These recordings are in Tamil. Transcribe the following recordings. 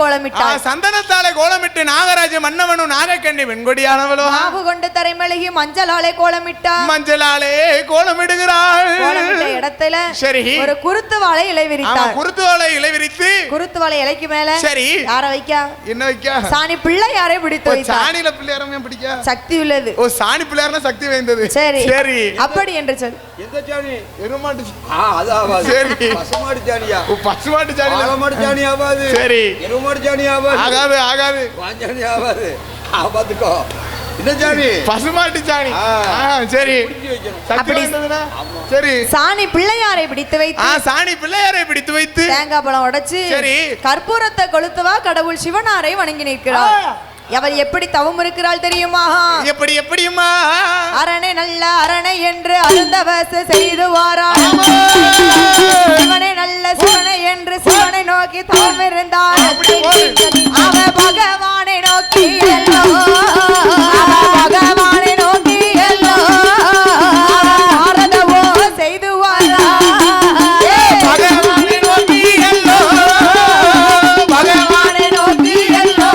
கோலமிட்டார். சந்தனத்தாலே கோலமிட்டு நாகராஜ மன்னவனும் நாகக்கண்ணி வெண்கொடியானவளோ மாவு கொண்டு தரைமலகி மஞ்சளாலே கோலமிட்டார். மஞ்சளாலே கோலமிடுகிறாள். கோலமிட்ட இடத்துல சரி ஒரு குருத்து வாழை இலை விரித்தார். குருத்து வாழை இலை விரித்து குருத்து வாழை இலைக்கு மேல சரி யார வைக்க? என்ன வைக்க? சாணி பிள்ளையாரை பிடித்து வைத்தார். சாணில பிள்ளையாரமே பிடிக்க சக்தி உள்ளது. ஓ சாணி பிள்ளையார்னா சக்தி வாய்ந்தது. சரி சரி அப்படி என்று சொல். எந்த சாணி? எருமாட்டு. அது ஆவாது. சரி பசுமாட்டு சாணியா? ஓ பசுமாட்டு சாணி. ஆலமாட்டு சாணி ஆவாது. சரி எருமாட்டு சாணி ஆவாது. ஆகாது ஆகாது. வாஞ்சாணி ஆவாது. ஆபாத்துக்கோ. என்ன சாணி? பசுமாட்டு சாணி. சரி அப்படி சரி சாணி பிள்ளையாரை பிடித்து வைத்து சாணி பிள்ளையாரை பிடித்து வைத்து தேங்காய் பழம் உடைச்சு சரி கற்பூரத்தை கொளுத்துவா கடவுள் சிவனாரை வணங்கி நிற்கிறார். அவர் எப்படி தவம் இருக்கிறாள் தெரியுமா? எப்படி எப்படியுமா? அரணை நல்ல அரணை என்று அருந்தவச செய்து வாராள். சிவனை நல்ல சிவனை என்று சிவனை நோக்கி தவம் இருந்தார். அவ பகவானை நோக்கி எல்லோ பகவானை நோக்கி எல்லோ ஆரதவோ செய்து வாராள். பகவானை நோக்கி எல்லோ பகவானை நோக்கி எல்லோ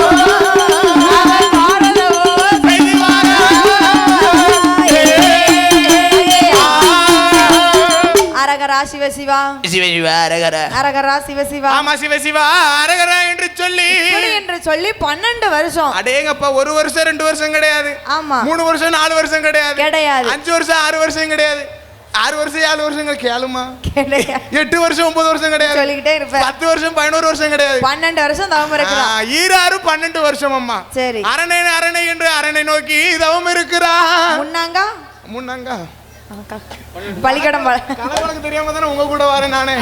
அரகரா சிவ சிவா சிவ சிவா அரகரா அரகரா சிவ சிவா. ஆமா சிவ சிவா அரகரா என்று சொல்லி 12 வருஷம். அடேங்கப்பா 1 வருஷம் 2 வருஷம் கிடையாது. ஆமா 3 வருஷம் 4 வருஷம் கிடையாது. 5 வருஷம் 6 வருஷம் கிடையாது. 6 வருஷம் 7 வருஷங்கள் கேளுமா? 8 வருஷம் 9 வருஷம் கிடையாது. சொல்லிக்கிட்டே இருப்பேன். 10 வருஷம் 11 வருஷம் கிடையாது. 12 வருஷம் தவம் இருக்கிறார். 12 வருஷம் அம்மா. சரி அரணை அரணை என்று அரணை நோக்கி தவம் இருக்கிறா. முன்னாங்க பலிகடம் கணக்கு தெரியாம தானே உங்க கூட வரேன் நானே.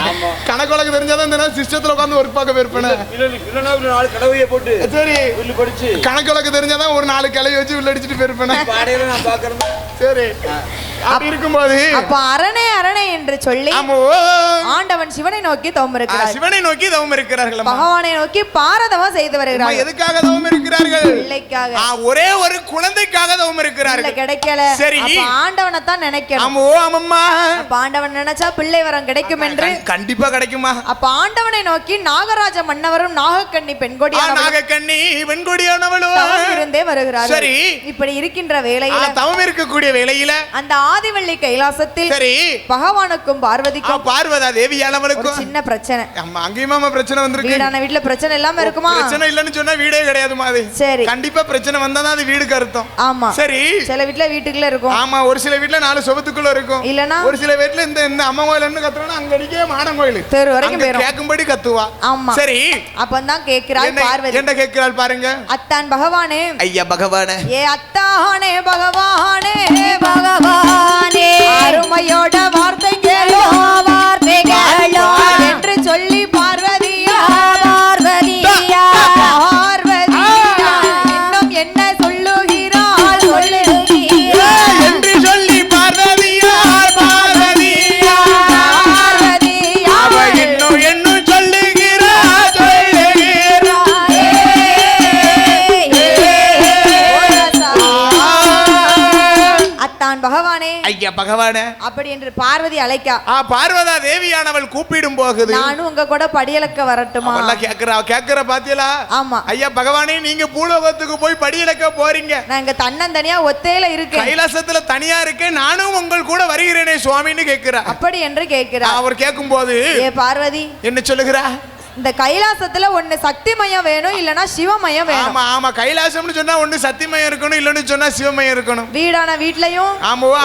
கணக்கு தெரிஞ்சாதான் இந்த சிஸ்டத்துல உட்காந்து ஒர்க் பார்க்க போயிருப்பேன். சரி கணக்கு தெரிஞ்சாதான் ஒரு 4 கிளவி வச்சு உள்ள அடிச்சுட்டு போயிருப்பேன். சரி அப்படி இருக்கும்போது அப்ப அரணை அரணை என்று சொல்லி ஆண்டவன் சிவனை நோக்கி தவம் இருக்கிறார். சிவனை நோக்கி தவம் இருக்கிறார்கள். பகவானை நோக்கி பாரதவம் செய்து வருகிறார்கள். எதுக்காக தவம் இருக்கிறார்கள்? பிள்ளைக்காக. ஒரே ஒரு குழந்தைக்காக தவம் இருக்கிறார்கள். கிடைக்கல. சரி ஆண்டவனை தான் நினைக்கணும். அப்ப ஆண்டவன் நினைச்சா பிள்ளை வரம் கிடைக்கும் என்று கண்டிப்பா கிடைக்குமா? அப்ப ஆண்டவனை நோக்கி நாகராஜ மன்னவரும் நாகக்கண்ணி பெண்கொடியானவளும் இருந்தே வருகிறார்கள். சரி இப்படி இருக்கின்ற வேளையில தவம் இருக்கக்கூடிய வேளையில அந்த ஆதிவள்ளி கைலாசத்தில் சரி பகவானுக்கும் பார்வதிக்கும் பார்வதா தேவியானவளுக்கும் சின்ன பிரச்சனை. அங்கேயுமா பிரச்சனை வந்திருக்கு. வீடான வீட்டுல பிரச்சனை இல்லாம இருக்குமா? பிரச்சனை இல்லன்னு சொன்னா வீடே கிடையாது மாதிரி. சரி கண்டிப்பா பிரச்சனை வந்தாதான் அது வீடுக்கு அர்த்தம். ஆமா சரி சில வீட்டுல வீட்டுக்குள்ள இருக்கும். ஆமா ஒரு சில வீட்டுல 4 சொபத்துக்குள்ள இருக்கும். இல்லனா ஒரு சில வீட்டுல இந்த அம்மா கோயில்னு கத்துறானா அங்க அடிக்கே மாடம் கோயில் தெரு வரைக்கும் போயிரும். கேக்கும்படி கத்துவா. ஆமா சரி அப்பதான் கேக்குறாள் பார்வதி. என்ன கேக்குறாள் பாருங்க. அத்தான் பகவானே. ஐயா பகவானே. ஏ அத்தானே பகவானே பகவானே அருமையோட வார்த்தை கேளோ வார்த்தை கேளோ என்று சொல்லி பார்வதியா பார்வதியா பார்வதியா இன்னும் என்ன சொல்லுகிறாள் சொல்லுகிறா என்று சொல்லி பார்வதியா பார்வதியா பார்வதியா இன்னும் என்ன சொல்லுகிறா சொல்லுகிறா. அத்தான் பகவானே. ஐயா பகவானே. அப்படி என்று பார்வதி அழைக்கா. பார்வதா தேவியானவள் கூப்பிடும் போகுது. நானும் உங்க கூட படியலக்க வரட்டுமா? கேக்குற பாத்தியலா? ஆமா. ஐயா பகவானே நீங்க பூலோகத்துக்கு போய் படியலக்க போறீங்க. நான் இங்க தன்னந்தனியா ஒத்தையில இருக்கேன். கைலாசத்துல தனியா இருக்கேன். நானும் உங்கள் கூட வருகிறேனே சுவாமின்னு கேக்குறா. அப்படி என்று கேட்கிறார். அவர் கேட்கும் போது ஏ பார்வதி என்ன சொல்லுகிறா? இந்த கைலாசத்துல ஒண்ணு சக்திமயம் வேணும் இல்லனா சிவமயம் வேணும். ஆமா ஆமா கைலாசம்னு சொன்னா ஒண்ணு சக்திமயம் இருக்கணும் இல்லன்னு சொன்னா சிவமயம் இருக்கணும். வீடான வீட்லயும்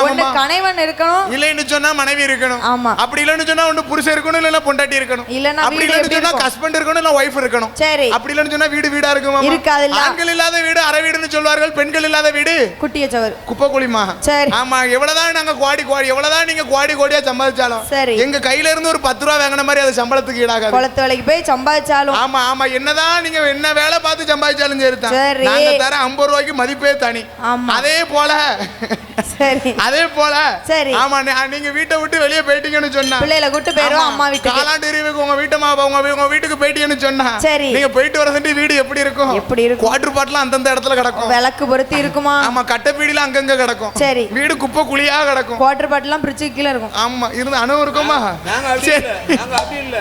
ஒண்ணு கணவன் இருக்கணும் இல்லன்னு சொன்னா மனைவி இருக்கணும். ஆமா அப்படி இல்லன்னு சொன்னா ஒண்ணு புருஷன் இருக்கணும் இல்லனா பொண்டாட்டி இருக்கணும். இல்லனா அப்படி இல்லன்னு சொன்னா ஹஸ்பண்ட் இருக்கணும் இல்ல வைஃப் இருக்கணும். சரி அப்படி இல்லன்னு சொன்னா வீடு வீடா இருக்குமா? இருக்காதுல்ல. ஆண்கள் இல்லாத வீடு அரை வீடுன்னு சொல்வார்கள். பெண்கள் இல்லாத வீடு குட்டிய சவர் குப்பை குழிமா. சரி ஆமா எவ்வளவுதான் நாங்க கோடி எவ்வளவுதான் நீங்க கோடியா சம்பாதிச்சாலும் சரி எங்க கையில இருந்து ஒரு 10 ரூபாய் வாங்கின மாதிரி அது சம்பளத்துக்கு ஈடாகாது. குளத்து வேலைக்கு போய் சம்பாதிச்சாலும் ஆமா ஆமா என்னதான் நீங்க என்ன வேலை பார்த்து சம்பாதிச்சாலும் சரிதான். நாங்க தர 50 ரூபாய்க்கு மதிப்பே தனி. அதே போல சரி அதே போல சரி ஆமா நீங்க வீட்டை விட்டு வெளியே போயிட்டீங்கன்னு சொன்னா பிள்ளைகளை கூட்டு போயிடுவோம் அம்மா வீட்டுக்கு. காலாண்டு இருக்கு உங்க வீட்டுக்கு போயிட்டீங்கன்னு சொன்னா சரி நீங்க போயிட்டு வரதுட்டு வீடு எப்படி இருக்கும்? எப்படி இருக்கும்? குவாட்டர் பாட்லாம் அந்தந்த இடத்துல கிடக்கும். விளக்கு பொருத்தி இருக்குமா? ஆமா கட்டப்பீடில அங்கங்க கிடக்கும். சரி வீடு குப்பை குழியா கிடக்கும். குவாட்டர் பாட்லாம் பிரிட்ஜ் கீழ இருக்கும். ஆமா இருந்து அனுபவம் இருக்குமா? நாங்க அப்படி இல்ல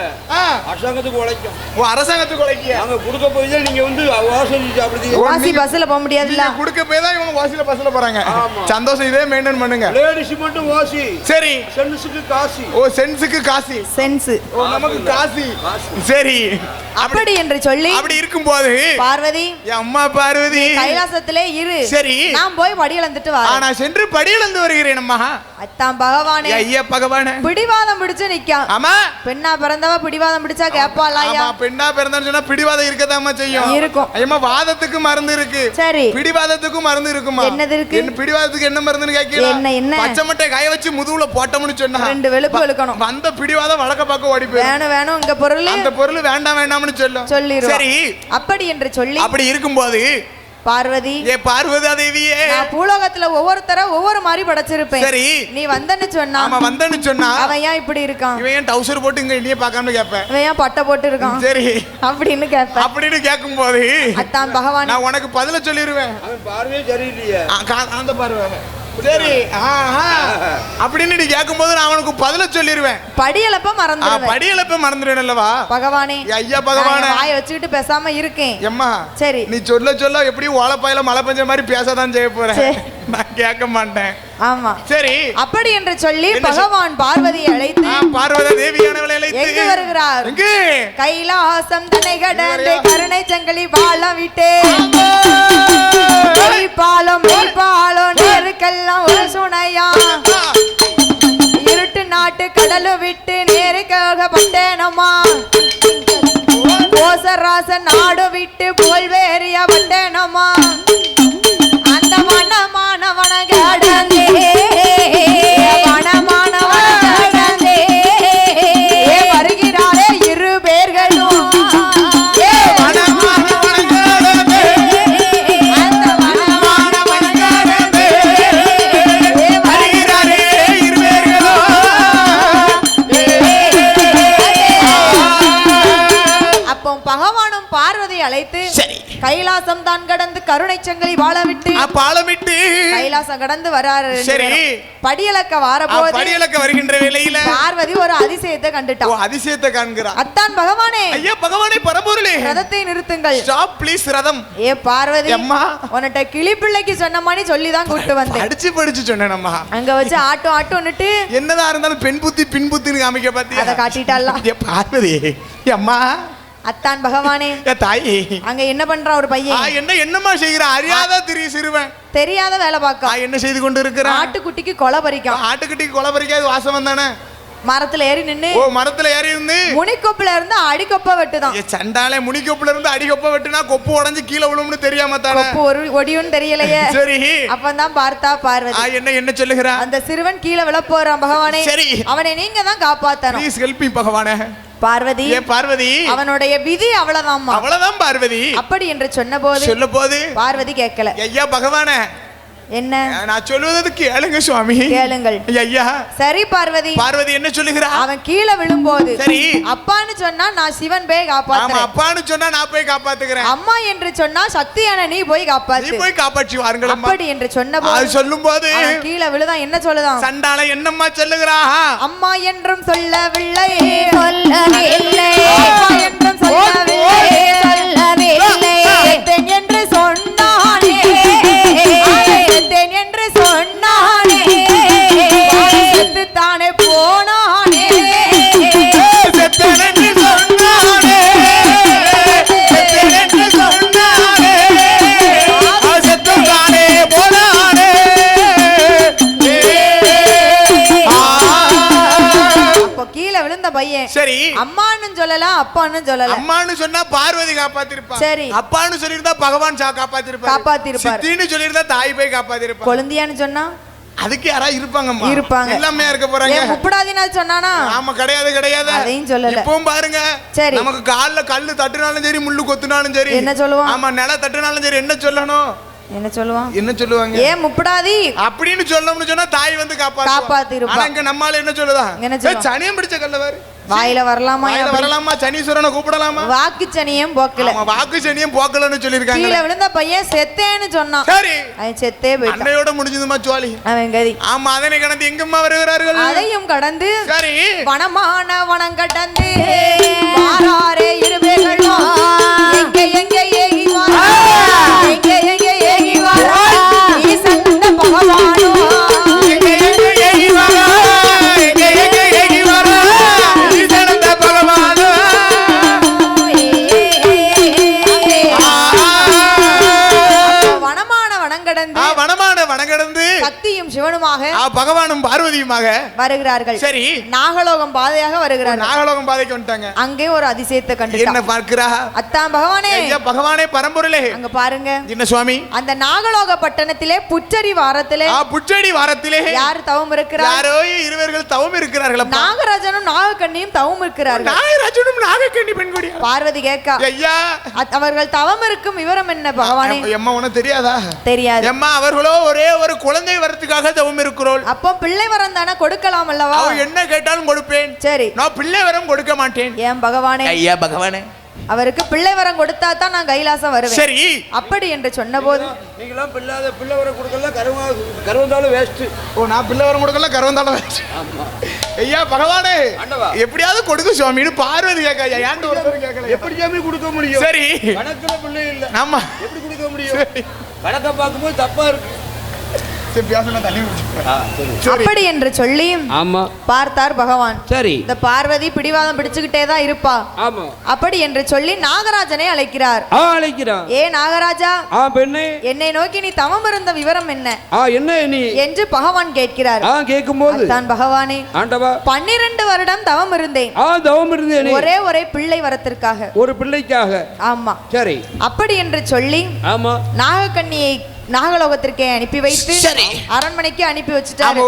அரசாங்கத்துக்கு உழைக்கும். அரசாங்கத்துக்கு உழைக்கிய நாங்க குடுக்க போய் தான் நீங்க வந்து வாசல் சாப்பிடுறீங்க. வாசி பஸ்ல போக முடியாதுல்ல. குடுக்க போய் தான் இவங்க வாசில பஸ்ல போறாங்க. சந்தோஷம் இதே மெயின்டைன் பண்ணுங்க. லேடிஸ் மட்டும் வாசி. சரி சென்ஸுக்கு காசி. சென்ஸுக்கு காசி. சென்ஸ் நமக்கு காசி. சரி அப்படி என்று சொல்லி அப்படி இருக்கும்போது பார்வதி அம்மா பார்வதி கைலாசத்திலே இரு. சரி நான் போய் படி இழந்துட்டு வரேன். நான் சென்று படி இழந்து வருகிறேன் அம்மா. அத்தான் பகவானே ஐயா பகவானே பிடிவாதம் பிடிச்சு நிக்கா. ஆமா பெண்ணா பிறந்தவ பிடிவாதம் பிடிச்சா கேப்பாளாயா? ஆமா பெண்ணா பிறந்தான்னு சொன்னா பிடிவாதம் இருக்கதாமா செய்யும். இருக்கும். ஐயம்மா வாதத்துக்கு மருந்து இருக்கு. சரி பிடிவாதத்துக்கும் மருந்து இருக்குமா? என்னது இருக்கு? என்ன பிடிவாதத்துக்கு என்ன மருந்துன்னு கேட்கல. என்ன பச்சை மட்டை காய வச்சு முதுகுல போட்டோம்னு சொன்னா 2 வெளுப்பு வெளுக்கணும். அந்த பிடிவாதம் வழக்க பார்க்க ஓடி போய் வேணும் இங்க பொருள் அந்த பொருள் வேண்டாம்னு சொல்லிரும். சரி அப்படி என்று சொல்லி அப்படி இருக்கும்போது பார்வதி பார்வதி தேவியே நான் பூலோகத்துல ஒவ்வொருத்தர ஒவ்வொரு மாதிரி படைச்சிருப்பேன். சரி நீ வந்தன்னு சொன்னா ஆமா வந்தன்னு சொன்னா அவன் ஏன் இப்படி இருக்கான்? இவன் ஏன் டவுசர் போட்டு இங்க இனியே பார்க்காம கேட்பேன். அவன் ஏன் பட்டை போட்டு இருக்கான்? சரி அப்படின்னு கேட்பேன். அப்படின்னு கேட்கும்போது அத்தான் பகவான் நான் உனக்கு பதில சொல்லிடுவேன். அவன் பார்வையே சரியில்லையே. அந்த பார்வை சரி அப்படின்னு நீ கேட்கும்போது நான் அவனுக்கு பதில சொல்லிடுவேன். படியலப்ப மறந்துடுவேன். படியலப்ப மறந்துடுவேன் அல்லவா பகவானே? ஐயா பகவானே வாயை வச்சுக்கிட்டு பேசாம இருக்கேன். எம்மா சரி நீ சொல்ல எப்படி ஓலப்பாயில மழை பெஞ்ச மாதிரி பேசதான் செய்ய போறேன். நான் கேட்க மாட்டேன். ஆமா சரி அப்படி என்று சொல்லி பகவான் பார்வதியை அழைத்து பார்வதி தேவியானவளை அழைத்து எங்க வருகிறார்? எங்கே? கைலாசம் தன்னை கடந்து கருணை சங்கிலி வாழம் விட்டே பாலம் நேருக்கெல்லாம் ஒரு சுனையா இருட்டு நாட்டு கடலு விட்டு நேருக்காக பட்டேனம்மா கோசராச நாடு விட்டு போல்வேறிய பட்டேனம்மா அந்த வனமானவன கடந்தே வருகிறாரே 2 பேர்களும் பகவானும் பார்வதி அழைத்து கைலாசம் தான் கடந்து கருணை சங்கிலி வாழவிட்டு கைலாசம் கடந்து வராரு. சரி படியலக்க வரபோது படியலக்க வருகின்ற வேளையில பார்வதி ஒரு அதிசயத்தை கண்டுட்டா. அதிசயத்தை காண்கிறா. அத்தான் பகவானே ஐயா பகவானே பரம்பொருளே ரதத்தை நிறுத்துங்கள். ஸ்டாப் ப்ளீஸ் ரதம். பார்வதி அம்மா உன்கிட்ட கிளி பிள்ளைக்கு சொன்ன மாதிரி சொல்லி தான் கூட்டு வந்தேன். படிச்சு சொன்னேன் அம்மா. அங்க வச்சு ஆட்டோன்னுட்டு என்னதான் இருந்தாலும் பெண் புத்தி பின் புத்தின்னு காமிக்க பாத்தியா? அத காட்டிட்டாலாம். பார்வதி அம்மா அத்தான் பகவானே தாயி அங்க என்ன பண்றான் ஒரு பையன்? என்னமா செய்யறான்? அறியாத சிறுவன் தெரியாத வேலை பார்க்க என்ன செய்து கொண்டு இருக்கிறான்? ஆட்டுக்குட்டிக்கு கொலை பறிக்கான். ஆட்டுக்குட்டிக்கு கொலை பறிக்காது வாசம் தானே. மரத்துல ஏறி நின்னு மரத்துல ஏறி இருந்து முனிக்கொப்புல இருந்து அடிக்கொப்ப வெட்டுதான். சண்டாலே முனிக்கொப்புல இருந்து அடிக்கொப்ப வெட்டுனா கொப்பு உடைஞ்சு கீழே விழும்னு தெரியாம தானே. கொப்பு ஒரு ஒடியும் தெரியலையே. சரி அப்பதான் பார்த்தா பார்வதி என்ன சொல்லுகிறா? அந்த சிறுவன் கீழே விழ போறான். பகவானே சரி அவனை நீங்க தான் காப்பாத்தணும். ப்ளீஸ் ஹெல்ப் மீ பகவானே. பார்வதி அவனுடைய விதி அவ்வளவுதான் பார்வதி. அப்படி என்று சொன்னபோது பார்வதி கேட்கல. ஐயா பகவானே என்ன நான் சொல்வதற்கு கேளுங்க சுவாமி. கேளுங்கள் ஐயா. சரி பார்வதி என்ன சொல்லுகிறா? அவன் கீழே விழும்போது சரி அப்பான்னு சொன்னா நான் சிவன் போய் காப்பாத்துறேன். அப்பான்னு சொன்னா நான் போய் காப்பாத்துக்கிறேன். அம்மா என்று சொன்னா சக்தியான நீ போய் காப்பாத்து. நீ போய் காப்பாற்றி வாருங்கள். அப்படி என்று சொன்னபோது சொல்லும்போது கீழே விழுதான். என்ன சொல்லுதான்? சண்டால என்னம்மா சொல்லுகிறா? அம்மா என்றும் சொல்லவில்லை அம்மா என்றும் சொல்லவில்லை என்று சொன்னானே என்று சொன்னானே தானே போனானே கீழே விழுந்த பையன் சரி அம்மான்னு சொல்லலாம் அப்பான்னு சொல்லலாம். அம்மான்னு சொன்னா பார்வதி காப்பாத்திருப்பா. சரி அப்பான்னு சொல்லிருந்தா பகவான் காப்பாத்திருப்பாரு. சித்தின்னு சொல்லிருந்தா தாய் போய் காப்பாத்திருப்பா. குழந்தையான்னு சொன்னா அதுக்கு யாரா இருப்பாங்க. எல்லாமே இருக்க போறாங்க. முப்படாதினா சொன்னானா? ஆமா கிடையாது. அதையும் சொல்லல. இப்பவும் பாருங்க சரி நமக்கு கால்ல கல்லு தட்டுனாலும் சரி முள்ளு கொத்துனாலும் சரி என்ன சொல்லுவோம்? ஆமா நில தட்டுனாலும் சரி என்ன சொல்லணும்? என்ன சொல்லுவான்? என்ன சொல்லுவாங்க? ஏன் முப்படாதி அப்படின்னு சொல்லணும்னு சொன்னா தாய் வந்து காப்பாத்திருப்பா. ஆனா இங்க நம்மால என்ன சொல்லுதா? என்ன சொல்லுவா? சனியம் பிடிச்ச கல்லவாரு வாயில வரலாமா? வாயில வரலாமா? சனீஸ்வரனை கூப்பிடலாமா? வாக்கு சனியம் போக்கல. வாக்கு சனியம் போக்கலன்னு சொல்லிருக்காங்க. கீழே விழுந்த பையன் செத்தேன்னு சொன்னான். சரி, அவன் செத்தே போயிட்டான். அன்னையோட முடிஞ்சதுமா சோழி. அவன் கதி. ஆமா, அதனை கடந்து எங்கம்மா வருகிறார்கள்? அதையும் கடந்து சரி, வனமான வனம் கடந்து வாராரே இருவேகளோ எங்க எங்க ஏகி வாரா எங்க எங்க ஏகி வாரா ஈசன் பகவானோ எங்க எங்க ஏகி வாரா எங்க எங்க ஏகி வாரா ஈசன் பகவானோ. வனமான வனம் கடந்து வனமான வனம் கடந்து சக்தியும் சிவனுமாக பகவானும் பார்வதியுமாக வருகிறார்கள். சரி, நாகலோகம் பாதையாக வருகிறார்கள். நாகலோகம் பாதைக்கு வந்துட்டாங்க. அங்கே ஒரு அதிசயத்தை கண்டு என்ன பார்க்கிறா? அத்தான் பகவானே, ஐயா பகவானே பரம்பொருளே, அங்க பாருங்க. என்ன சுவாமி? அந்த நாகலோக பட்டணத்திலே புச்சரி வாரத்திலே புச்சடி வாரத்திலே யார் தவம் இருக்கிறார்? யாரோ இருவர்கள் தவம் இருக்கிறார்கள். நாகராஜனும் நாகக்கண்ணியும் தவம் இருக்கிறார்கள். நாகராஜனும் நாகக்கண்ணி பெண்குடி. பார்வதி கேட்கா, ஐயா அவர்கள் தவம் இருக்கும் விவரம் என்ன பகவானே? எம்மா உனக்கு தெரியாதா? தெரியாது. எம்மா அவர்களோ ஒரே ஒரு குழந்தை வரத்துக்காக தவம் இருக்கிறோம். அப்போ பிள்ளை வரம் தானே கொடுக்கலாம் அல்லவா? அவ என்ன கேட்டாலும் கொடுப்பேன். சரி, நான் பிள்ளை வரம் கொடுக்க மாட்டேன். ஏன் பகவானே? ஐயா பகவானே, அவருக்கு பிள்ளை வரம் கொடுத்தா தான் நான் கைலாசம் வருவேன். சரி, அப்படி என்று சொன்னபோது நீங்களாம் பிள்ளை வர கொடுக்கல, கருவந்தாலும் வேஸ்ட். ஓ, நான் பிள்ளை வரம் கொடுக்கல, கருவந்தாலும் வேஸ்ட். ஐயா பகவானே, எப்படியாவது கொடுக்க சுவாமின்னு பார்வதி கேட்க. ஏன்ட்டு ஒருத்தர் கேட்கல, எப்படி சாமி கொடுக்க முடியும்? சரி, கணக்குல பிள்ளை இல்ல, ஆமா, எப்படி கொடுக்க முடியும்? கணக்கை பார்க்கும்போது தப்பா இருக்கு. அப்படி என்று சொல்லி ஆமா பார்த்தார் பகவான். சரி, இந்த பார்வதி பிடிவாதம் பிடிச்சுக்கிட்டே தான் இருப்பா. ஆமா, அப்படி என்று சொல்லி நாகராஜனை அழைக்கிறார். அழைக்கிறான். ஏ நாகராஜா, பெண்ணே, என்னை நோக்கி நீ தவம் இருந்த விவரம் என்ன என்ன நீ என்று பகவான் கேட்கிறார். கேட்கும்போது தான் பகவானே, ஆண்டவா 12 வருடம் தவம் இருந்தேன். தவம் இருந்தேன் ஒரே பிள்ளை வரத்திற்காக, ஒரு பிள்ளைக்காக. ஆமா, சரி, அப்படி என்று சொல்லி ஆமா நாகக்கண்ணியை நாகலோகத்திற்கே அனுப்பி வைத்து அரண்மனைக்கு அனுப்பி வச்சுட்டாரு.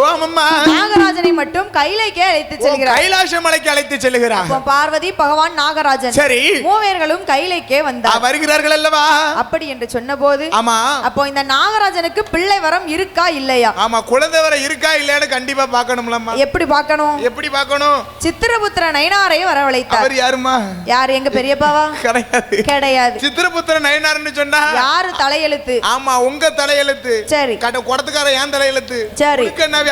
நாகராஜனை மட்டும் கைலைக்கே அழைத்து செல்கிறார். கைலாச மலைக்கு அழைத்து செல்கிறார். பார்வதி, பகவான், நாகராஜன் சரி மூவர்களும் கைலைக்கே வந்தார். வருகிறார்கள் அல்லவா? அப்படி என்று சொன்னபோது ஆமா, அப்போ இந்த நாகராஜனுக்கு பிள்ளை வரம் இருக்கா இல்லையா? ஆமா, குழந்தை வர இருக்கா இல்லையான்னு கண்டிப்பா பார்க்கணும்லம்மா. எப்படி பார்க்கணும்? எப்படி பார்க்கணும்? சித்திரபுத்திர நயனாரை வரவழைத்தார். அவர் யாருமா? யார்? எங்க பெரியப்பாவா? கிடையாது. சித்திரபுத்திர நயனார்னு சொன்னா யாரு? தலையெழுத்து. ஆமா, உங்க தலையெழுத்து. சரி, குடத்துக்கார ஏன் தலையெழுத்து? சரி,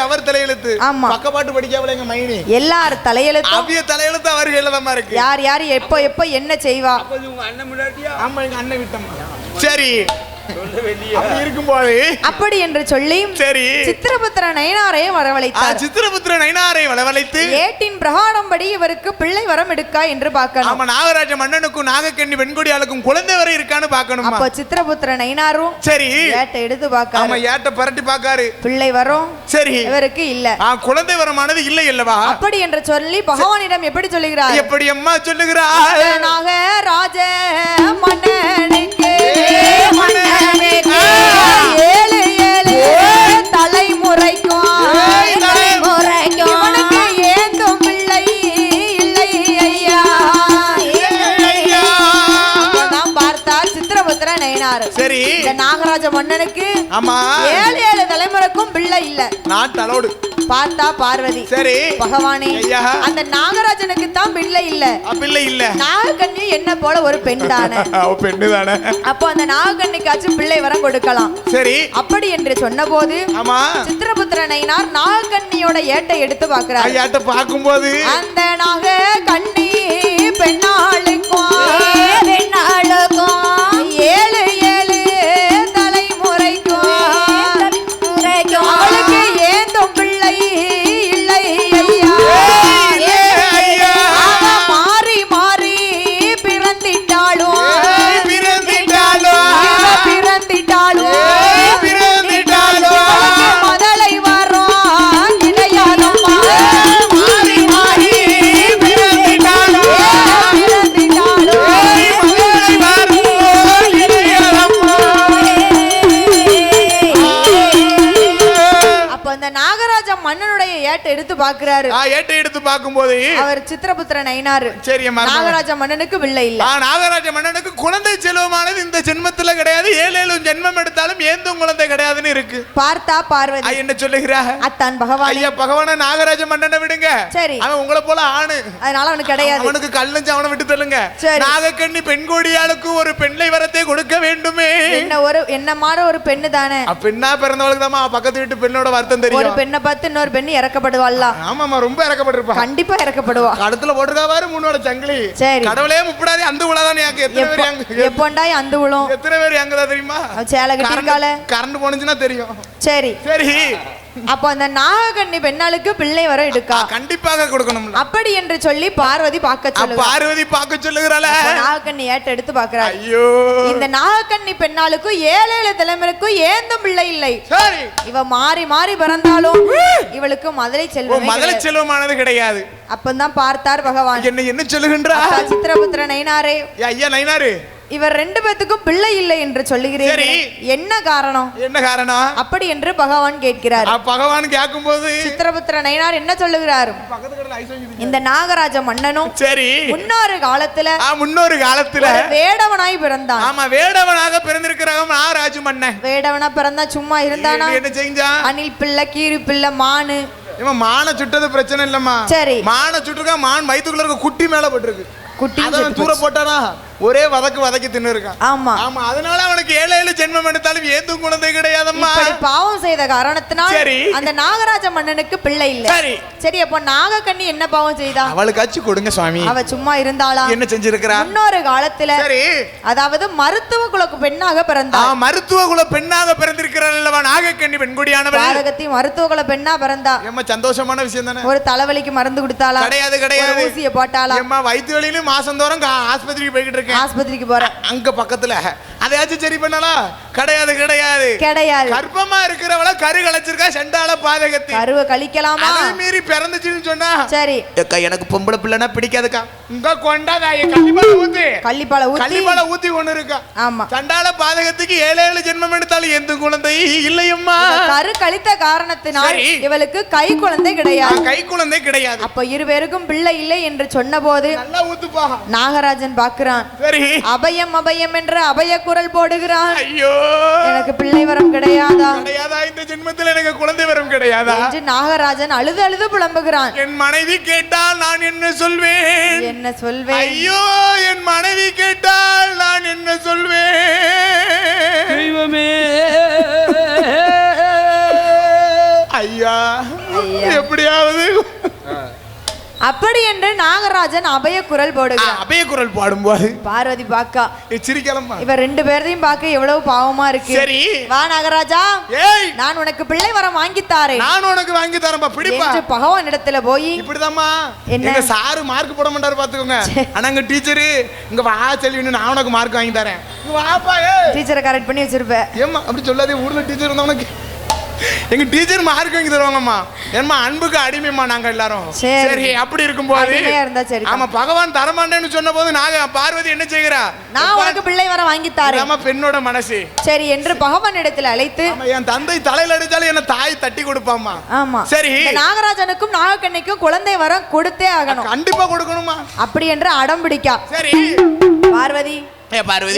அவர் தலையெழுத்து. ஆமா, பக்கப்பாட்டு படிக்காமல எங்க மைனி எல்லாரும் தலையெழுத்து. அவிய தலையெழுத்து அவர் எழுதமா இருக்கு. யார் யார் எப்போ என்ன செய்வா? அண்ணன் முன்னாடியா? ஆமா, எங்க அண்ணன் விட்டம்மா. சரி, இருக்கும்போது அப்படி என்று சொல்லி சரி சித்திரபுத்திர நயனாரை வரவழைத்தார். சித்திரபுத்திர நயனாரை வரவழைத்து ஏட்டின் பிரகாரம்படி இவருக்கு பிள்ளை வரம் எடுக்கா என்று பார்க்கணும். ஆமா, நாகராஜ மன்னனுக்கும் நாகக்கண்ணி வெண்கொடியாளுக்கும் குழந்தை வரை இருக்கான்னு பார்க்கணும். அப்ப சித்திரபுத்திர நயனாரும் சரி ஏட்டை எடுத்து பார்க்க. ஆமா, ஏட்டை பரட்டி பார்க்காரு. பிள்ளை வரும் சரி இவருக்கு இல்ல. குழந்தை வரமானது இல்லை அல்லவா? அப்படி என்று சொல்லி பகவானிடம் எப்படி சொல்லுகிறார்? எப்படி அம்மா சொல்லுகிறார்? நாகராஜ மன்னனுக்கு ஏழு தலைமுறைக்கும் இவனுக்கு ஏந்தும் பிள்ளை இல்லை ஐயா. தான் பார்த்தார் சித்திரபுத்திர நயனார். சரி, இந்த நாகராஜ மன்னனுக்கு ஆமா 7 தலைமுறைக்கும் பிள்ளை இல்ல. Not allowed. பார்த்தா பார்வதி, சரி பகவானே, அந்த நாகராஜனுக்கு தான் பிள்ளை இல்ல. பிள்ளை இல்ல, நாகக்கண்ணி என்ன போல ஒரு பெண் தானே. பெண்ணு தானே. அப்போ அந்த நாகக்கண்ணிக்காச்சும் பிள்ளை வரம் கொடுக்கலாம். சரி, அப்படி என்று சொன்னபோது ஆமா, சித்திரபுத்திர நயனார் நாகக்கண்ணியோட ஏட்டை எடுத்து பார்க்கிறார். ஏட்டை பார்க்கும்போது அந்த நாகக்கண்ணி பெண்ணாளுக்கும் 7 தலைமுறைக்கும் அவளுக்கு ஏந்தும் பிள்ளை இல்லை ஐயா. மாறி மாறி பிறந்திட்டாலும் முதலை வரும் கிடையாதம்மா. மாறி மாறி பிறந்திட்டாலும் பாக்குறாரு. ஏட்டை எடுத்து பார்க்கும்போது அவர் சித்திரபுத்திர நயினாரு. சரி அம்மா. நாகராஜ மன்னனுக்கு பிள்ளை இல்ல. நாகராஜ மன்னனுக்கு குழந்தை செல்வமானது இந்த ஜென்மத்துல கிடையாது, 7 ஜென்மம் எடுத்தாலும் ஏந்தும் குழந்தை கிடையாதுன்னு இருக்கு. பார்த்தா பார்வதி என்ன சொல்லுகிறா? அத்தான் பகவான். ஐயா பகவான நாகராஜ மன்னனை விடுங்க. சரி. அவன் உங்களை போல ஆணு, அதனால அவனுக்கு கிடையாது. அவனுக்கு கல்லஞ்சு அவனை விட்டு தள்ளுங்க. நாகக்கண்ணி பெண்கோடியாளுக்கு ஒரு பெண்ணை வரத்தை கொடுக்க வேண்டுமே. என்ன மாற ஒரு பெண்ணு தானே. பெண்ணா பிறந்தவளுக்கு தான் பக்கத்து வீட்டு பெண்ணோட வருத்தம் தெரியும். ஒரு பெண்ணை பார்த்து இன்னொரு பெண்ணு இறக்கப்படுவாள்ல. ஆமாமா, ரொம்ப இறக்கப்பட்டிருப்பா. கண்டிப்பா இறக்கப்படுவா. கடத்துல போட்டுருக்கா பாரு முன்னோட சங்கிலி. கடவுளே முப்படாதே அந்த உலதான் எத்தனை பேர் எப்போண்டாய் அந்த உலம் எத்தனை பேர் எங்கதான் தெரியுமா? சேலை கட்டிருக்கால. கரண்ட் போனுச்சுன்னா தெரியும். சரி சரி. அப்ப அந்த நாகக்கண்ணி பெண்ணாளுக்கு பிள்ளை வர எடுக்கா கண்டிப்பாக கொடுக்கணும். அப்படி என்று சொல்லி பார்வதி பார்க்க சொல்லுகிறாள. நாகக்கண்ணி ஏட்ட எடுத்து பாக்குறாள். ஐயோ, இந்த நாகக்கண்ணி பெண்ணாளுக்கு 7 தலைமுறைக்கும் ஏந்தும் பிள்ளை இல்லை. சரி. இவ மாறி மாறி பிறந்தாலும் இவளுக்கு மதுரை செல்வமானது கிடையாது. அப்பதான் பார்த்தார் பகவான். என்ன சொல்லுகின்றார்? சித்திரபுத்திர நயினாரே. ஐயா நயினாரு, இவர் 2 பேத்துக்கும் பிள்ளை இல்லை என்று சொல்லுகிறீர்கள், என்ன காரணம்? என்ன காரணம் அப்படி என்று பகவான் கேட்கிறார். பகவான் கேட்கும்போது சித்திரபுத்திர நயினார் என்ன சொல்லுகிறார்? இந்த நாகராஜ மன்னனும் சரி முன்னொரு காலத்துல வேடவனாய் பிறந்தான். ஆமா, வேடவனாக பிறந்திருக்கிறவன் நாகராஜ மன்னன். வேடவனா பிறந்தா சும்மா இருந்தானா? என்ன செஞ்சான்? அணில் பிள்ளை, கீரி பிள்ளை, மானு. இவன் மான சுட்டது பிரச்சனை இல்லம்மா. சரி, மான சுட்டுருக்கா, மான் வயிற்றுக்குள்ள இருக்க குட்டி மேல போட்டுருக்கு. குட்டி தூர போட்டானா ஒரே வதக்கி தின்னு இருக்கான். ஆமா ஆமா, அதனால அவனுக்கு 7 ஜென்மம் எடுத்தாலும் ஏதும் குழந்தை கிடையாதம்மா. பாவம் செய்த காரணத்தினால் அந்த நாகராஜ மன்னனுக்கு பிள்ளை இல்ல. சரி, அப்ப நாகக்கண்ணி என்ன பாவம் செய்தா? அவளுக்கு அச்சு கொடுங்க சுவாமி. அவ சும்மா இருந்தாளா? என்ன செஞ்சிருக்கிறா? முன்னொரு காலத்துல அதாவது மருத்துவ குல பெண்ணாக பிறந்தா. மருத்துவ குல பெண்ணாக பிறந்திருக்கிறாள் அல்லவா நாகக்கண்ணி பெண்கொடியானவள். பாரகத்தி மருத்துவ குல பெண்ணா பிறந்தா. எம்மா சந்தோஷமான விஷயம் தானே. ஒரு தலைவலிக்கு மருந்து கொடுத்தாளா? கிடையாது. ஊசியை போட்டாளா? எம்மா வயிற்று வலியிலும் மாசந்தோறும் ஆஸ்பத்திரிக்கு போய்கிட்டு ஆஸ்பத்திரிக்கு போற அங்க பக்கத்துல அதையாச்சும் சரி பண்ணலா? கிடையாது. கர்ப்பமா இருக்கிறவள கரு கலைச்சிருக்கா சண்டால பாதகத்தி. கருவை கழிக்கலாமா? அதை மீறி பிறந்துச்சுன்னு சொன்னா சரி. எனக்கு பொம்பளை பிள்ளைனா பிடிக்காதுக்கா. இங்க கொண்டாதாய கள்ளிப்பால ஊத்தி ஒண்ணு இருக்கா. ஆமா, சண்டால பாதகத்துக்கு 7 ஜென்மம் எடுத்தாலும் எந்த குழந்தை இல்லையம்மா. கரு கழித்த காரணத்தினால் இவளுக்கு கை குழந்தை கிடையாது. அப்ப இருவருக்கும் பிள்ளை இல்லை என்று சொன்ன போது நாகராஜன் பாக்குறான். அபயம் என்று அபய குரல் போடுகிறான். ஐயோ, எனக்கு பிள்ளை வரம் கிடையாதா? இந்த ஜென்மத்தில் எனக்கு குழந்தை வரம் கிடையாதா என்று நாகராஜன் அழுது புலம்புகிறான். என் மனைவி கேட்டால் நான் என்ன சொல்வேன்? ஐயோ, என் மனைவி கேட்டால் நான் என்ன சொல்வேன்? தெய்வமே, ஐயா எப்படியாவது. அப்படி என்று நாகராஜன் அபய குரல் போடுகிறார். அபய குரல் பாடும்போது பார்வதி பாக்கா சிரிக்கலம்மா. இவ 2 பேரையும் பார்க்க எவ்வளவு பாவமா இருக்கு. சரி, வா நாகராஜா, நான் உனக்கு பிள்ளை வரம் வாங்கி தாரேன். நான் உனக்கு வாங்கி தரேன்பா, பிடிப்பா. பகவான் இடத்துல போய் இப்படிதாம்மா எங்க சாரு மார்க் போட மாட்டாரு பாத்துக்கோங்க. ஆனா எங்க டீச்சரு இங்க வா செல்வி, நான் உனக்கு மார்க் வாங்கி தரேன். வாப்பா. டீச்சரை கரெக்ட் பண்ணி வச்சிருப்ப. ஏம்மா அப்படி சொல்லாதே, ஊர்ல டீச்சர் இருந்தா உனக்கு. எங்க டீச்சர் மார்க் வாங்கி தருவாங்கம்மா. ஏன்னா அன்புக்கு அடிமைமா நாங்க எல்லாரும். சரி, அப்படி இருக்கும்போது ஆமா பகவான் தரமாட்டேன்னு சொன்ன போது நாங்க பார்வதி என்ன செய்கிறா? நான் உனக்கு பிள்ளை வர வாங்கி தாரேன். ஆமா, பெண்ணோட மனசு. சரி என்று பகவான் இடத்துல அழைத்து, என் தந்தை தலையில அடிச்சாலும் என்ன தாய் தட்டி கொடுப்பாமா. ஆமா, சரி. நாகராஜனுக்கும் நாகக்கண்ணிக்கும் குழந்தை வரம் கொடுத்தே ஆகணும். கண்டிப்பா கொடுக்கணுமா? அப்படி என்று அடம் பிடிக்கா. சரி பார்வதி,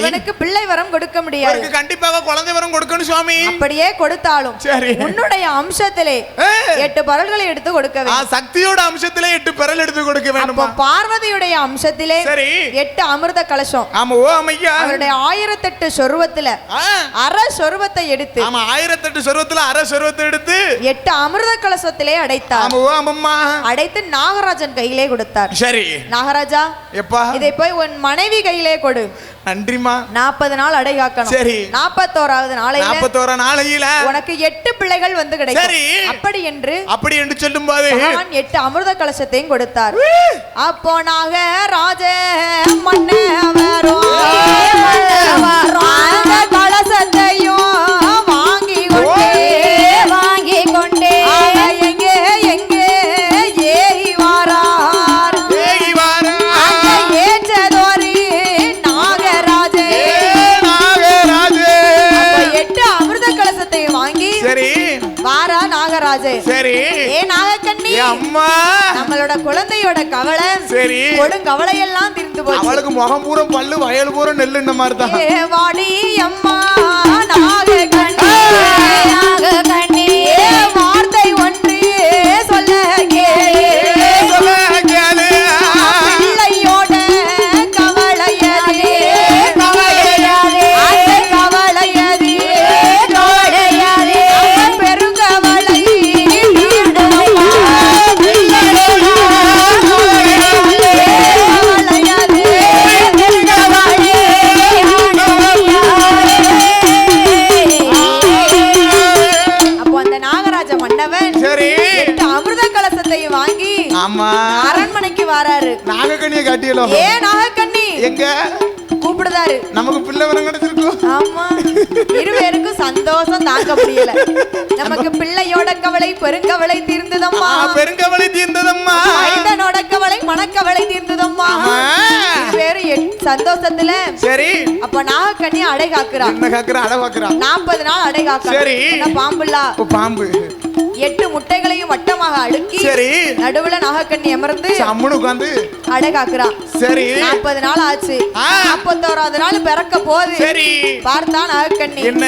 எனக்கு பிள்ளை வரம் கொடுக்க முடியாது. கண்டிப்பாக குழந்தை வரம் கொடுக்கணும் சுவாமி. அப்படியே கொடுத்தாலும் உன்னுடைய அம்சத்திலே 8 பரல்களை எடுத்து கொடுக்க வேண்டும். சக்தியோட அம்சத்திலே 8 பரல் எடுத்து கொடுக்க வேண்டும். பார்வதியுடைய அம்சத்திலே 8 அமிர்த கலசம். ஆமா, ஓ அம்மையா. அவருடைய 1008 சொருவத்துல அரை சொருவத்தை எடுத்து, ஆமா 1008 சொருவத்துல அரை சொருவத்தை எடுத்து 8 அமிர்த கலசத்திலே அடைத்தார். ஆமா, ஓ அம்மம்மா. அடைத்து நாகராஜன் கையிலே கொடுத்தார். சரி நாகராஜா, எப்பா இதை போய் உன் மனைவி கையிலே கொடு. நன்றிமா. 40 நாள் அடை காக்கணும். சரி, 41வது நாளையில உனக்கு 8 பிள்ளைகள் வந்து கிடைக்கும். சரி, அப்படி என்று சொல்லும்போது பகவான் 8 அமிர்த கலசத்தையும் கொடுத்தார். அப்போ நாகராஜ மன்னவரோ அந்த கலசத்தையும் வாங்கி கொண்டே எங்கே ஏறி வாரார். ஏற்றதோரி வாங்கி வாரா நாகராஜே. சரி, ஏ நாகக்கண்ணி, அம்மா நம்மளோட குழந்தையோட கவலை சரி கொடுங்கவலை எல்லாம் தீர்ந்து போச்சு. அவளுக்கு முகம் பூரா பல்லு வயல் பூரா நெல்லு இந்த மாதிரி தான். வாடி அம்மா நாகக்கண்ணி நாகக்கண்ணி வார்த்தை ஒன்று சொல்ல கேளு பிள்ளையோட கவலையது கவலையது பெருங்கவலை வாங்கி அரண்மனைக்கு வராரு. நாகக்கண்ணியை காட்டியலோ? ஏன் நாகக்கண்ணி எங்க கூப்பிடுதாரு? நமக்கு பிள்ளை வரம் கிடைச்சிருக்கும். ஆமா, இருவேருக்கும் சந்தோஷம் தாங்க முடியல. நமக்கு பிள்ளையோட கவலை பெருங்கவலை தீர்ந்ததம்மா. பெருங்கவலை தீர்ந்ததம்மா. மைந்தனோட கவலை மனக்கவலை தீர்ந்ததம்மா. இருவேரு சந்தோஷத்துல சரி. அப்ப நாகக்கண்ணி அடை காக்குறா. என்ன காக்குறா? அடை காக்குறா. 40 நாள் அடை காக்குறா. சரி. பாம்புல்லா பாம்பு 8 முட்டைகளையும் வட்டமாக அடுக்கி சரி நடுவுல நாகக்கண்ணி அமர்ந்து அம்மனு உட்கார்ந்து அடை காக்குறா. சரி 40 நாள் ஆச்சு. 41வது நாள் பிறக்க போகுது. சரி பார்த்தா நாகக்கண்ணி என்ன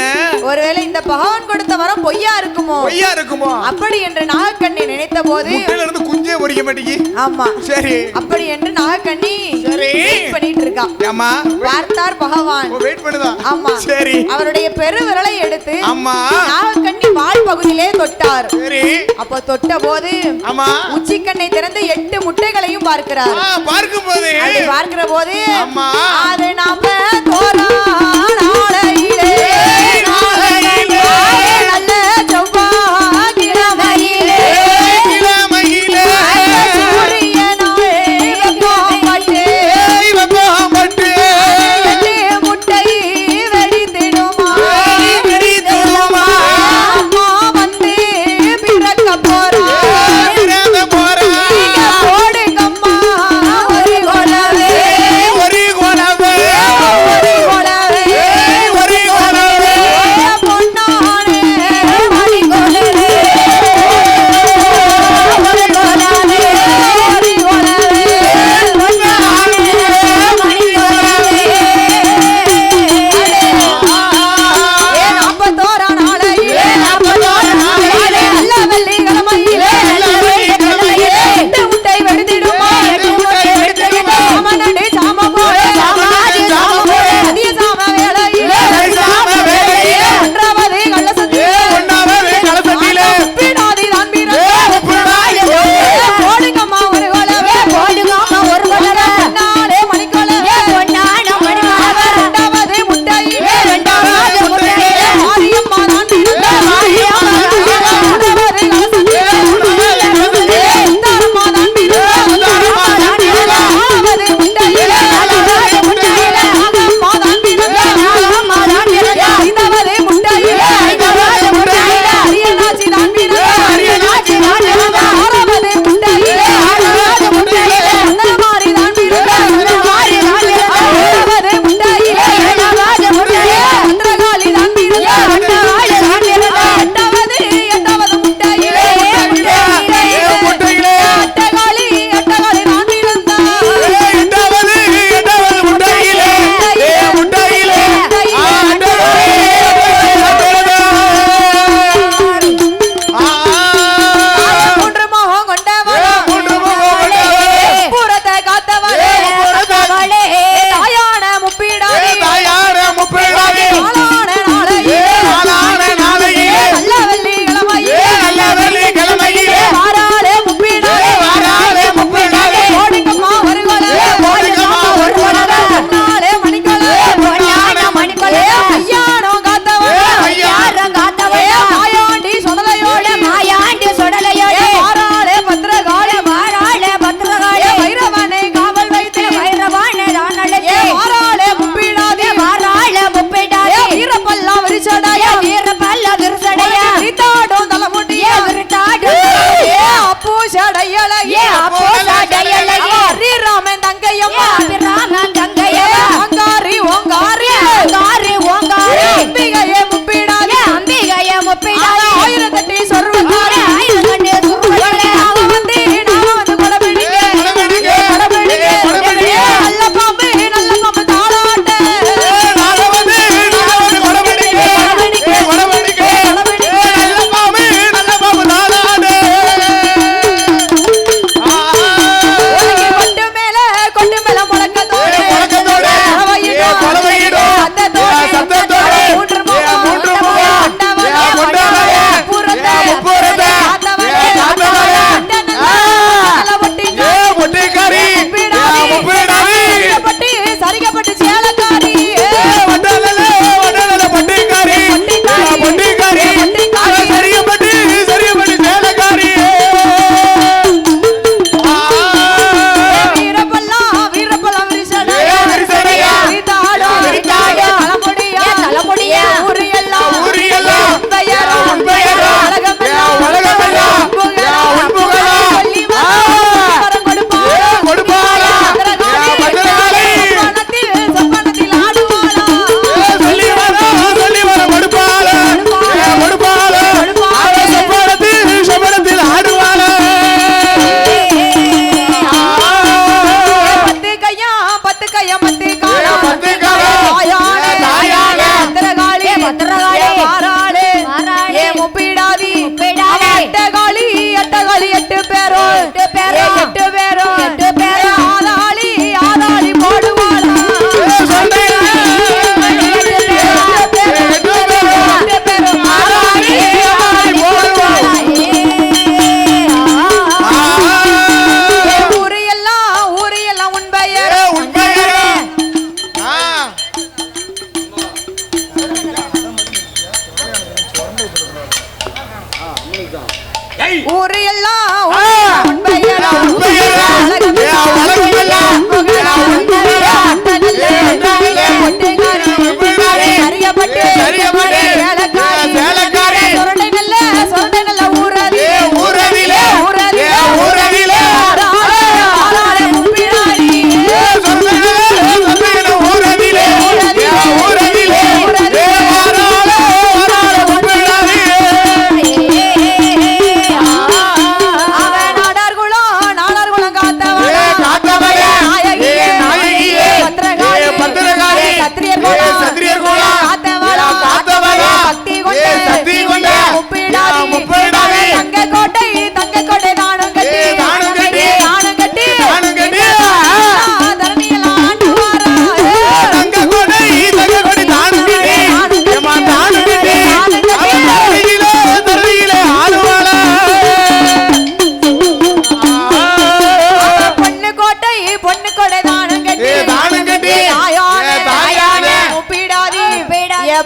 ஒருவேளை இந்த பகவான் கொடுத்த வரம் பொய்யா இருக்குமோ? பொய்யா இருக்குமோ அப்படி என்று நாகக்கண்ணி நினைத்த போது முட்டையில இருந்து குஞ்சே பொரிக்க மாட்டேங்கி. ஆமா சரி அப்படி என்று நாகக்கண்ணி சரி வெயிட் பண்ணிட்டு இருக்கா. ஆமா பார்த்தார் பகவான் வெயிட் பண்ணுதா. ஆமா சரி அவருடைய பெருவிரலை எடுத்து ஆமா நாகக்கண்ணி வால் பகுதியிலே தொட்டார். சரி அப்ப தொட்ட போது ஆமா உச்சிக்கண்ணை திறந்து 8 முட்டைகளையும் பார்க்கிறார். பார்க்கும்போது அது பார்க்கிற போது ஆமா அது நாம தோரா நாளையிலே நாளையிலே நல்ல செவ்வாய் கிழமையிலே கிழமையிலே சூரியனாலே வெப்பப்பட்டு வெப்பப்பட்டு 8 முட்டை வெடித்திடுமா வெடித்திடுமா அம்மா வந்து பிறக்க போறா பிறக்க போறா ஓடுங்கம்மா ஒரு கொலவே ஒரு கொலவே ஒரு கொலவே ஒரு கொலவே பொன்னானே மணி கொலவே ஒரு கொலவே ஒரு கொலவே பொன்னானே மணி கொலவே ஏ 41 நாளையிலே 41 நாளையிலே நல்ல வெள்ளி கிழமையிலே நல்ல வெள்ளி கிழமையிலே 8 முட்டை வெடித்திடுமா 8 முட்டை வெடித்திடுமா சாமனடி சாம போல சாமனாதி சாம போல அதிய சாம வேளையிலே சாம வேளையிலே ஒன்றாவது கள்ளசத்திலே ஒன்றாவது கள்ளசத்திலே பினாதி தான் பிறந்த பினாதி போடுங்கம்மா ஒரு கொலவே போடுங்கம்மா ஒரு கொலவே பொன்னானே மணி கொலவே பொன்னானே மணி கொலவே இரண்டாவது முட்டையிலே இரண்டாவது முட்டையிலே மாரியம்மா தான் பிறந்த மாரியம்மா தான் பிறந்த மூன்றாவது கள்ளசத்திலே மூன்றாவது கள்ளசத்திலே உத்தாரம்மா தான் பிறந்த உத்தாரம்மா தான் பிறந்த நாலாவது முட்டையிலே நாலாவது முட்டையிலே நாகம்மா தான் பிறந்த நாகம்மா தான் பிறந்த ஐந்தாவது முட்டையிலே ஐந்தாவது முட்டையிலே அரியநாச்சி தான் பிறந்த அரியநாச்சி தான் பிறந்த ஆறாவது முட்டையிலே ஆறாவது முட்டையிலே அன்னமாரி தான் பிறந்த அன்னமாரி தான் பிறந்த ஏழாவது முட்டையிலே ஏழாவது முட்டையிலே அன்றகாளி தான் பிறந்த அன்றகாளி தான் பிறந்த எட்டாவது முட்டையிலே முட்டையிலே அட்டகாளி அட்டகாளி தான் பிறந்த எட்டாவது முட்டையிலே முட்டையிலே மூன்று மோகம் கொண்டவளே புறத்தை காத்தவளே தாயான முப்பீடாதே ஆளான நாளையே நல்ல வெள்ளி கிழமையிலே வாராளே முப்பீடாதே ஓடுங்கம்மா ஒரு கொலவே பொன்னாலே மணிக்கொலவே ஐயானம் காத்தவளே மாயாண்டி சுடலையோட வாராளே பத்திரகாளி வைரவனை காவல் வைத்து வாராளே முப்பீடாதே வீரப்பல்லாம் விரிச்சடையா விரித்தாடும் தலைமுடிய அப்பூ சடையலையே ஸ்ரீராமன் தங்கையம்மா ஓங்காரி அம்பிகையே முப்பீடாதே 1008 சொருவக்காரி அவ வந்து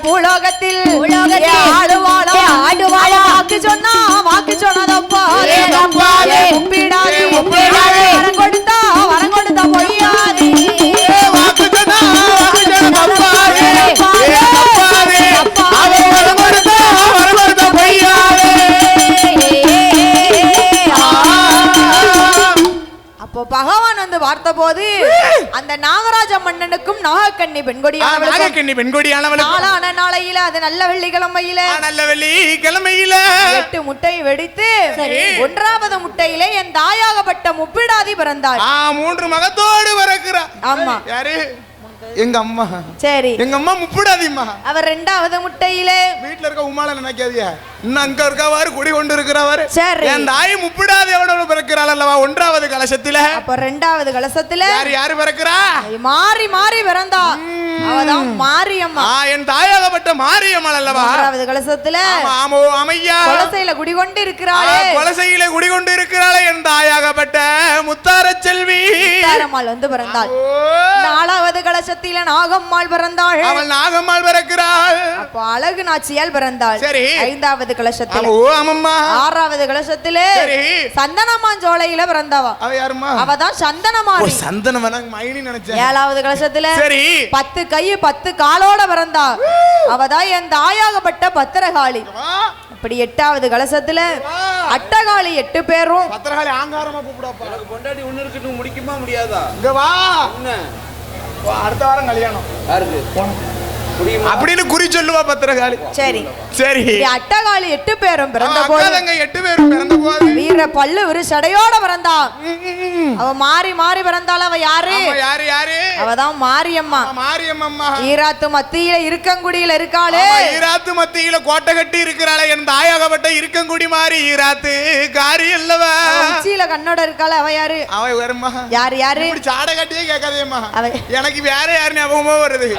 பூலோகத்தில் ஆடுவாளா வாக்கு சொன்னதப்பா முப்பிடாதே வரம் கொடுத்தா பொய்யாதே அப்போ பகவான் வந்து பார்த்த போது அந்த நாகராஜ மன்னனுக்கும் நாகக்கண்ணி பெண்கொடியானவளுக்கும் நாளான நாளையில அது நல்ல வெள்ளிக்கிழமையில 8 முட்டை வெடித்து 1வது முட்டையிலே என் தாயாகப்பட்ட முப்பிடாதி பிறந்தாள் 3 மகத்தோடு பிறக்கிறார். ஆமா யாரு? எங்க அம்மா. சரி, எங்க அம்மா முப்பிடாதிம்மா. அவர் 2வது முட்டையிலே வீட்டுல இருக்க உமால நினைக்காதியா, இன்னும் அங்க இருக்கவாரு குடி கொண்டு இருக்கிறவர். சரி, என் தாய் முப்பிடாதி அவனோட பிறக்கிறாள் அல்லவா 1வது கலசத்துல. அப்ப 2வது கலசத்துல யாரு பிறக்கிறா? மாறி மாறி பிறந்தா அவதான் மாரியம்மா. என் தாயாகப்பட்ட மாரியம்மாள் அல்லவா 3வது கலசத்துல அமையா கொலசையில குடிகொண்டு இருக்கிறாளே, கொலசையில குடிகொண்டு இருக்கிறாளே என் தாயாகப்பட்ட முத்தார செல்வி முத்தாரம்மாள் வந்து பிறந்தாள். 4வது கலசத்துல நாகம்மாள் பிறந்தாள். அவள் நாகம்மாள் பிறக்கிறாள். அப்ப அழகு நாச்சியால் பிறந்தாள். சரி, 5வது கலசத்துல 6வது கலசத்துல சந்தனமாஞ்சோலையில பிறந்தவா. அவ யாருமா? அவதான் சந்தனமாரி. சந்தனமன மைனி நினைச்சேன். 7வது கலசத்துல சரி 10 கை 10 காலோட பிறந்தா. அவதான் என் தாயாகப்பட்ட பத்திரகாளி. அப்படி 8வது கலசத்துல அட்டகாளி 8 பேரும். பத்திரகாளி ஆங்காரமா கூப்பிடாப்பா. எனக்கு பொண்டாட்டி ஒண்ணு இருக்கு, முடிக்குமா முடியாதா? இங்க வா, என்ன அடுத்த வாரம் கல்யாணம் யாருக்கு அப்படின்னு குறி சொல்லுவா பத்திரகாளி. சரி சரி, அட்டகாளி 8 பேரும் பிறந்த போது 8 பேரும் பிறந்த போது வீர பல்லு ஒரு சடையோட பிறந்தா. அவ மாறி மாறி பிறந்தாள். அவ யாரு? யாரு? அவதான் மாரியம்மா. மாரியம்மா ஈராத்து மத்தியில இருக்கங்குடியில இருக்காளே. ஈராத்து மத்தியில கோட்டை கட்டி இருக்கிறாளே என் தாயாகப்பட்ட இருக்கங்குடி மாறி ஈராத்து காரி அல்லவா. உச்சியில கண்ணோட இருக்காளே அவ யாரு? அவ வருமா? யாரு? இப்படி சாடை கட்டியே கேட்காதேம்மா, எனக்கு வேற யாரு ஞாபகமா வருது?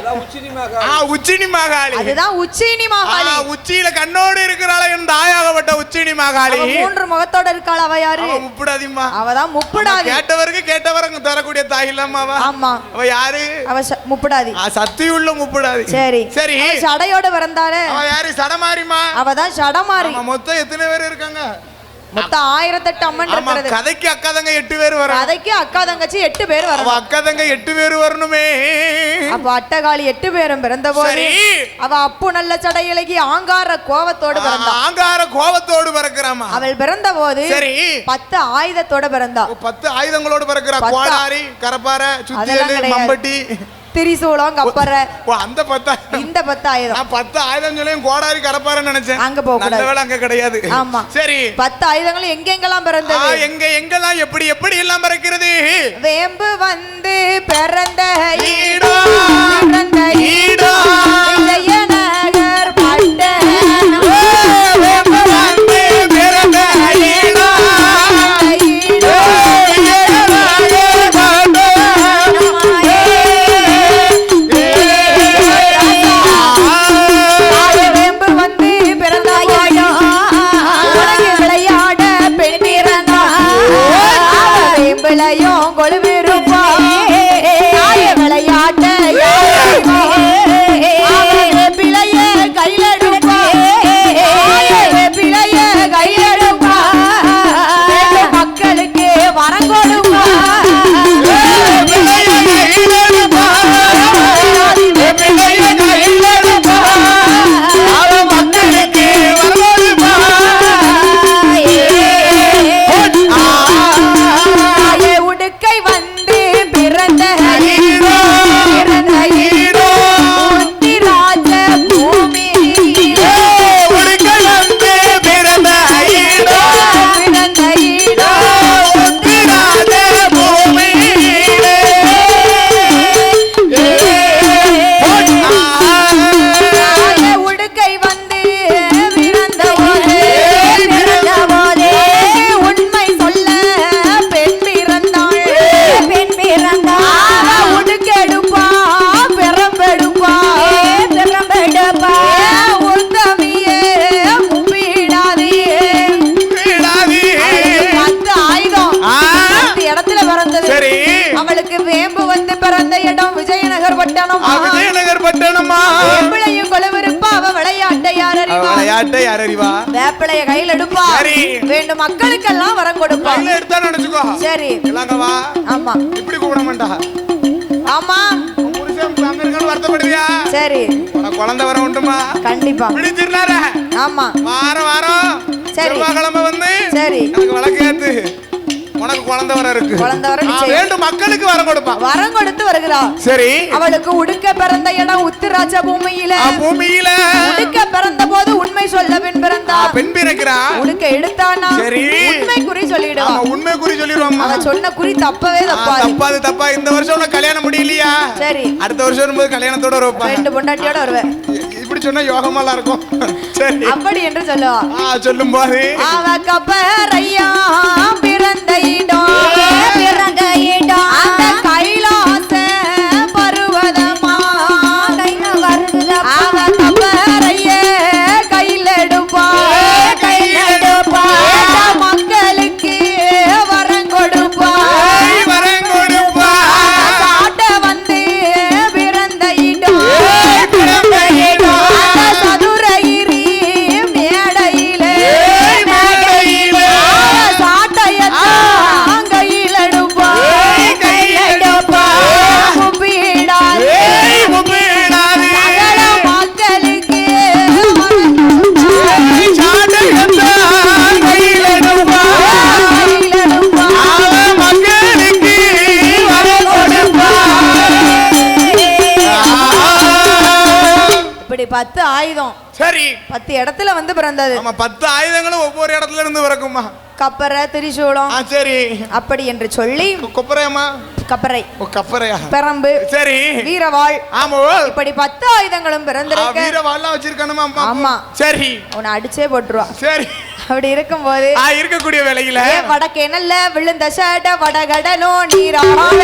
உச்சினி மகாளி. அதுதான் உச்சினி மகாளி. உச்சியில கண்ணோடு இருக்கிறாளே என் தாயாகப்பட்ட உச்சினி மகாளி. 3 முகத்தோட இருக்காள். அவ யாரு? முப்பிடாதிம்மா. அவதான் முப்பிடாதி. கேட்டவருக்கு கேட்டவரங்க தரக்கூடிய தாய் இல்லாம. ஆமா, அவ யாரு? அவ முப்பிடாதி. சத்தியுள்ள முப்பிடாதி. சரி சரி, சடையோட பிறந்தாளே அவ யாரு? சடமாரிமா. அவதான் சடமாரி. மொத்தம் எத்தனை பேர் இருக்காங்க? மொத்தம் 1008 அம்மன் இருக்கிறது. கதைக்கு அக்கா தங்க 8 பேர் வர. கதைக்கு அக்கா தங்கச்சி 8 பேர் வர. அக்கா தங்க 8 பேர் வரணுமே. அப்ப அட்டகாளி 8 பேரும் பிறந்த போது அவ அப்பு நல்ல சடையிலகி ஆங்கார கோவத்தோடு பிறந்தா. ஆங்கார கோவத்தோடு பிறக்கறாமா. அவள் பிறந்த போது 10 ஆயுதத்தோட பிறந்தா. 10 ஆயுதங்களோடு பிறக்கறா. கோடாரி, கரப்பாரை, சுத்தியல், மம்பட்டி, திரிசூலம், கப்பற. அந்த 10 இந்த 10 ஆயுதம். நான் 10 ஆயுதம் சொல்லேன், கோடாரி கரப்பாரன்னு நினைச்சேன். அங்க போக கூடாது. நல்லவேளை அங்க கிடையாது. ஆமா, சரி 10 ஆயுதங்கள் எங்கெங்கெல்லாம் பிறந்தது? எங்கெல்லாம் எப்படி எல்லாம் பிறக்கிறது? வேம்பு வந்து பிறந்த ஈடோ விஜயநகர் பட்ட வேம்பு வந்து பிறந்த ஈடோ கொழுவிருப்பா விளையாட்ட பிழைய கையிலெடுப்பா பிழைய கையிலெடுப்பா மக்களுக்கு வரம் கொடுப்பா அவளுக்கு வேம்பு வந்து பிறந்த இடம் விஜயநகர் பட்டணம். விஜயநகர் பட்டணமா. கொழுவிரு விளையாட்டை யார் அறிவா? விளையாட்டை யார் அறிவா? வேப்பிலைய கையில் எடுப்பா. சரி. வேண்டும் மக்களுக்கெல்லாம் வரம் கொடுப்பா. கையில எடுத்தா நினைச்சுக்கோ. சரி. எல்லாங்க வா. ஆமா. இப்படி கூப்பிட மாட்டா. ஆமா. புருஷன் அமெரிக்கான்னு வருத்தப்படுவியா? சரி. உனக்கு குழந்தை வர உண்டுமா? கண்டிப்பா. பிடிச்சிருந்தாரு. ஆமா. வாரம் சரி. செவ்வாய்க்கிழமை வந்து சரி. எனக்கு விளக்கேத்து. உனக்கு குழந்தை வர இருக்கு. குழந்தை வர வேண்டும் மக்களுக்கு வரம் கொடுப்பா. வரம் கொடுத்து வருகிறா. சரி. அவளுக்கு உடுக்க பிறந்த இடம் உத்திராஜ பூமியில. பூமியில உடுக்க பிறந்த போது உண்மை சொல்ல பெண் பிறந்தா. பெண் பிறக்கிறா. உடுக்க எடுத்தானா சரி. உண்மை குறி சொல்லிடுவா. உண்மை குறி சொல்லிடுவாங்க. அவ சொன்ன குறி தப்பவே தப்பாது. தப்பா. இந்த வருஷம் உனக்கு கல்யாணம் முடியலையா? சரி. அடுத்த வருஷம் வரும்போது கல்யாணத்தோட வருவா. 2 பொண்டாட்டியோட வருவேன். இப்படி சொன்னா யோகமாலாம் இருக்கும். சரி. அப்படி என்று சொல்லுவா. சொல்லும் போது அவ கப்பரையா பிறந்த இடம் அந்த கைலாச பருவதமா அவ கப்பரைய கையில் எடுப்பா மக்களுக்கு வரம் கொடுப்பா காட்ட வந்து பிறந்த இடம் சதுரகிரி மேடையிலே சாட்டையத்தான் கையில் எடுப்பா மக்களுக்கு இப்படி 10 ஆயுதம். சரி. 10 இடத்துல வந்து பிறந்தது. ஆமா 10 ஆயுதங்களும் ஒவ்வொரு இடத்துல இருந்து பிறக்குமா? கப்பரை திரிசூலம். சரி. அப்படி என்று சொல்லி கொப்பரையம்மா கப்பரை கப்பரையா பெரம்பு சரி வீரவாள் ஆமா இப்படி 10 ஆயுதங்களும் பிறந்திருக்கு. வீரவாள்லாம் வச்சிருக்கானுமா? ஆமா. சரி. அவனை அடிச்சே போட்டுருவா. சரி. அப்படி இருக்கும்போது இருக்கக்கூடிய வேலையில வடக்கேனல்ல விழுந்த சட வடகடலோ நீராட